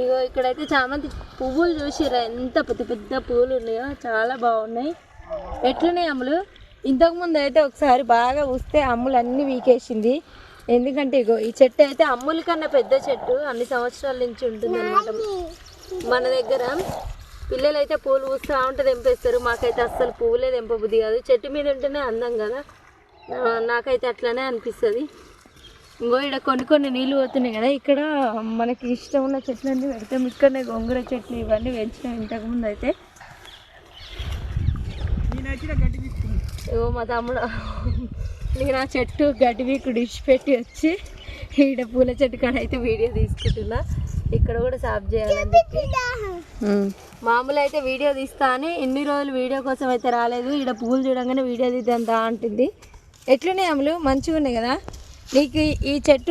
ఇగో ఇక్కడైతే చామంతి పువ్వులు చూసిరా ఎంత పెద్ద పెద్ద పువ్వులు ఉన్నాయో, చాలా బాగున్నాయి. ఎట్లున్నాయి అమ్ములు? ఇంతకుముందు అయితే ఒకసారి బాగా పూస్తే అమ్ములు అన్నీ వీకేసింది. ఎందుకంటే ఇగో ఈ చెట్టు అయితే అమ్ముల కన్నా పెద్ద చెట్టు, అన్ని సంవత్సరాల నుంచి ఉంటుంది అనమాట మన దగ్గర. పిల్లలు అయితే పూలు పూస్తూ ఉంటే తెంపేస్తారు, మాకైతే అస్సలు పువ్వులే తెంపబుద్ది కాదు. చెట్టు మీద ఉంటేనే అందం కదా, నాకైతే అట్లానే అనిపిస్తుంది. ఇంకో ఇక్కడ కొన్ని నీళ్ళు పోతున్నాయి కదా, ఇక్కడ మనకి ఇష్టం ఉన్న చెట్లన్నీ పెడతాం. ఇక్కడనే గోంగూర చెట్లు ఇవన్నీ పెంచినాం ఇంతకుముందు అయితే. ఏవో మా తమ్ముడు నేను ఆ చెట్టు గడ్డి వీకుడు ఇచ్చిపెట్టి వచ్చి ఈడ పూల చెట్టు కాడ అయితే వీడియో తీసుకుంటున్నా. ఇక్కడ కూడా సాఫ్ చేయాలని చెప్పి మామూలు అయితే వీడియో తీస్తా అని ఇన్ని రోజులు వీడియో కోసం అయితే రాలేదు. ఈడ పూలు చూడంగానే వీడియో తీద్దాం అంటుంది. ఎట్లున్నాయి అమ్ములు? మంచిగా ఉన్నాయి కదా. నీకు ఈ చెట్టు